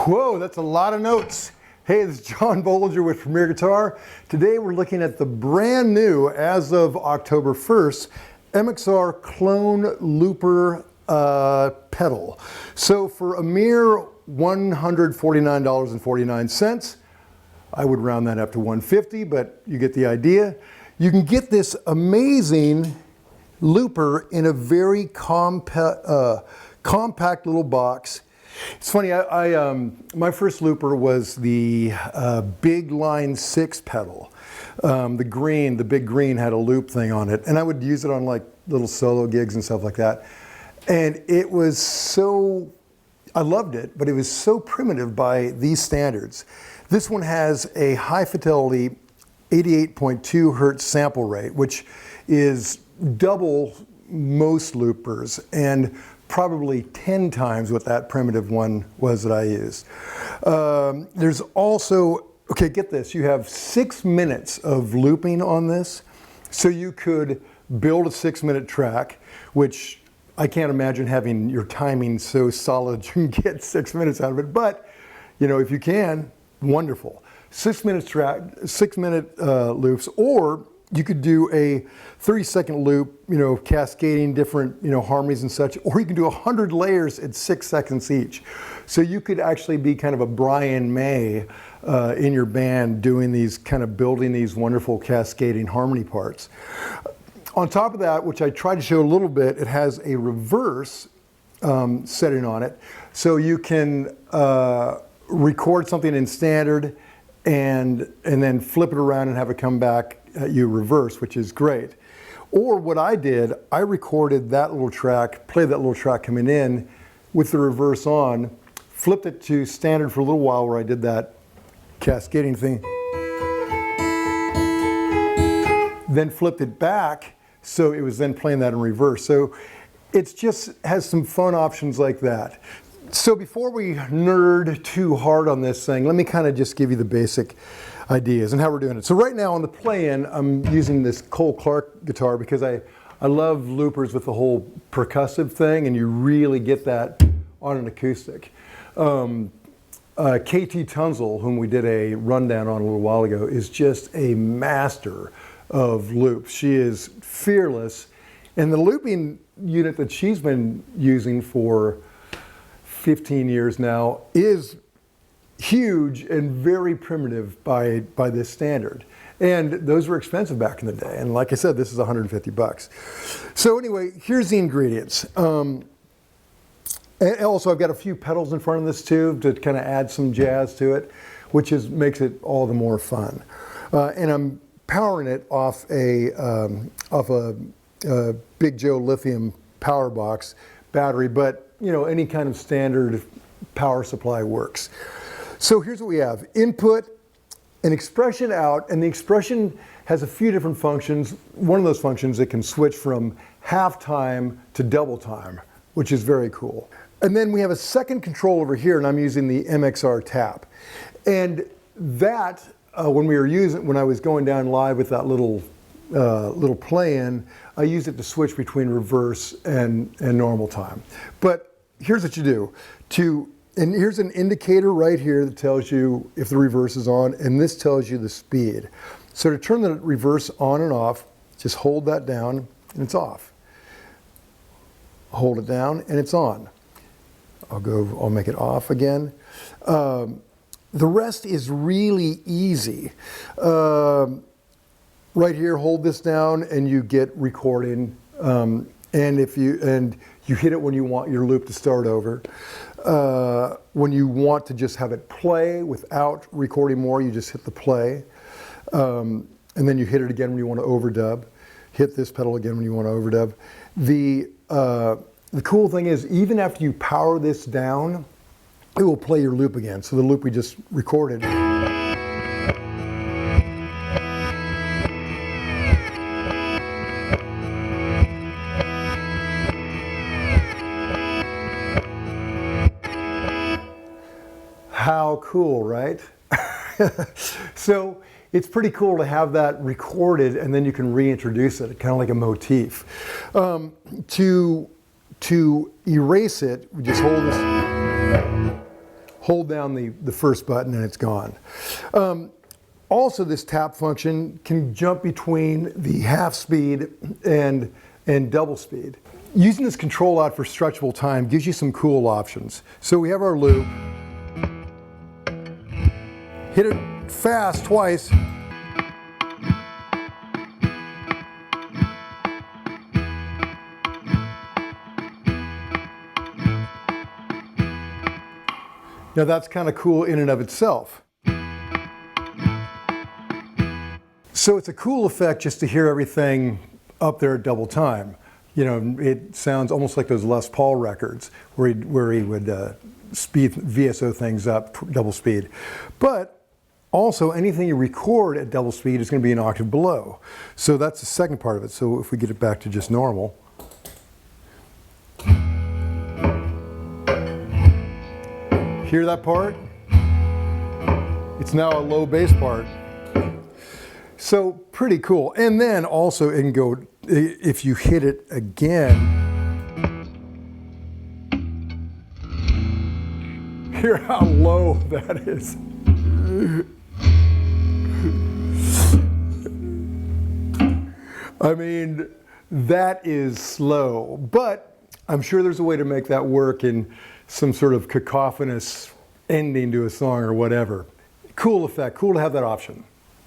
Whoa, that's a lot of notes. Hey, this is John Bollinger with Premier Guitar. Today we're looking at the brand new, as of October 1st, MXR Clone Looper pedal. So for a mere $149.49, I would round that up to $150, but you get the idea. You can get this amazing looper in a very compact little box. It's funny, my first looper was the Big Line 6 pedal. The big green had a loop thing on it, and I would use it on like little solo gigs and stuff like that. And it was so, I loved it, but it was so primitive by these standards. This one has a high fidelity 88.2 hertz sample rate, which is double most loopers and probably 10 times what that primitive one was that I used. There's also, okay, get this, you have 6 minutes of looping on this. So you could build a 6-minute track, which I can't imagine having your timing so solid you can get 6 minutes out of it. But, you know, if you can, wonderful. 6 minute track, 6-minute loops, or you could do a 30-second loop, you know, cascading different, you know, harmonies and such, or you can do 100 layers at 6 seconds each. So you could actually be kind of a Brian May in your band doing these, kind of building these wonderful cascading harmony parts. On top of that, which I tried to show a little bit, it has a reverse setting on it. So you can record something in standard and then flip it around and have it come back at you reverse, which is great. Or what I did, I recorded that little track, played that little track coming in with the reverse on, flipped it to standard for a little while where I did that cascading thing, then flipped it back, so it was then playing that in reverse. So it just has some fun options like that. So before we nerd too hard on this thing, let me kind of just give you the basic ideas and how we're doing it. So right now on the play-in, I'm using this Cole Clark guitar because I love loopers with the whole percussive thing, and you really get that on an acoustic. KT Tunzel, whom we did a rundown on a little while ago, is just a master of loops. She is fearless, and the looping unit that she's been using for 15 years now is huge and very primitive by this standard. And those were expensive back in the day. And like I said, this is 150 bucks. So anyway, here's the ingredients. And also I've got a few pedals in front of this too to kind of add some jazz to it, which makes it all the more fun. And I'm powering it off a Big Joe lithium power box battery, but you know, any kind of standard power supply works. So here's what we have. Input, an expression out, and the expression has a few different functions. One of those functions, it can switch from half time to double time, which is very cool. And then we have a second control over here, and I'm using the MXR tap. And that, when I was going down live with that little play-in, I used it to switch between reverse and normal time. But here's what you do. And here's an indicator right here that tells you if the reverse is on, and this tells you the speed. So to turn the reverse on and off, just hold that down and it's off. Hold it down and it's on. I'll make it off again. The rest is really easy. Right here, hold this down and you get recording. And you hit it when you want your loop to start over. When you want to just have it play without recording more, you just hit the play. And then you hit it again when you want to overdub. Hit this pedal again when you want to overdub. The cool thing is, even after you power this down, it will play your loop again. So the loop we just recorded. How cool, right? So it's pretty cool to have that recorded, and then you can reintroduce it, kind of like a motif. To erase it, we just hold down the first button and it's gone. Also, this tap function can jump between the half speed and double speed. Using this control out for stretchable time gives you some cool options. So we have our loop. Hit it fast twice. Now that's kind of cool in and of itself. So it's a cool effect just to hear everything up there at double time. You know, it sounds almost like those Les Paul records where he would speed VSO things up double speed. But also anything you record at double speed is going to be an octave below. So that's the second part of it. So if we get it back to just normal. Hear that part? It's now a low bass part. So pretty cool. And then also it can go, if you hit it again, hear how low that is. I mean, that is slow, but I'm sure there's a way to make that work in some sort of cacophonous ending to a song or whatever. Cool effect, cool to have that option.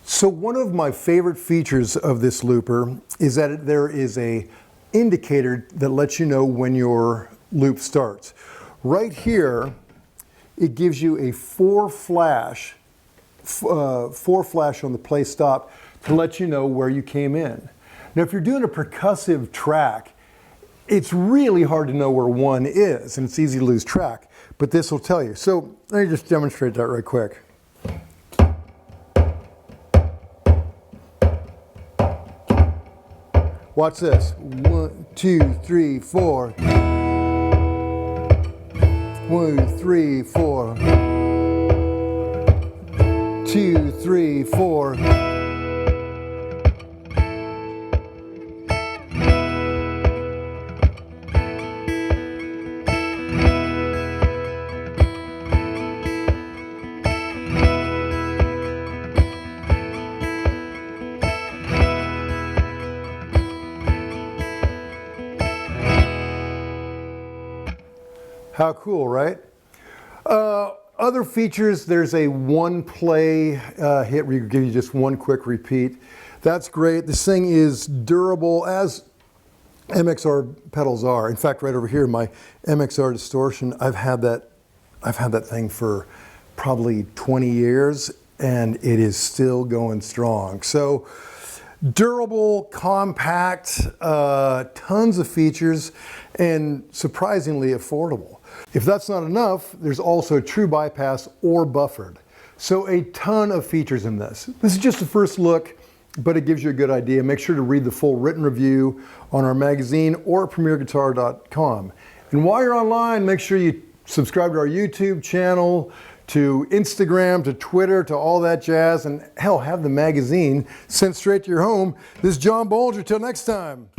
So one of my favorite features of this looper is that there is a indicator that lets you know when your loop starts. Right here, it gives you a 4 flash on the play stop to let you know where you came in. Now if you're doing a percussive track, it's really hard to know where 1 is, and it's easy to lose track, but this will tell you. So let me just demonstrate that right quick. Watch this. 1, 2, 3, 4. 1, 3, 4. 2, 3, 4. How cool, right? Other features, there's a 1 play hit where you give you just 1 quick repeat. That's great. This thing is durable as MXR pedals are. In fact, right over here, my MXR distortion, I've had that thing for probably 20 years and it is still going strong. So durable, compact, tons of features, and surprisingly affordable. If that's not enough, there's also true bypass or buffered. So a ton of features in this. This is just a first look, but it gives you a good idea. Make sure to read the full written review on our magazine or premierguitar.com. And while you're online, make sure you subscribe to our YouTube channel, to Instagram, to Twitter, to all that jazz, and hell, have the magazine sent straight to your home. This is John Bolger. Till next time.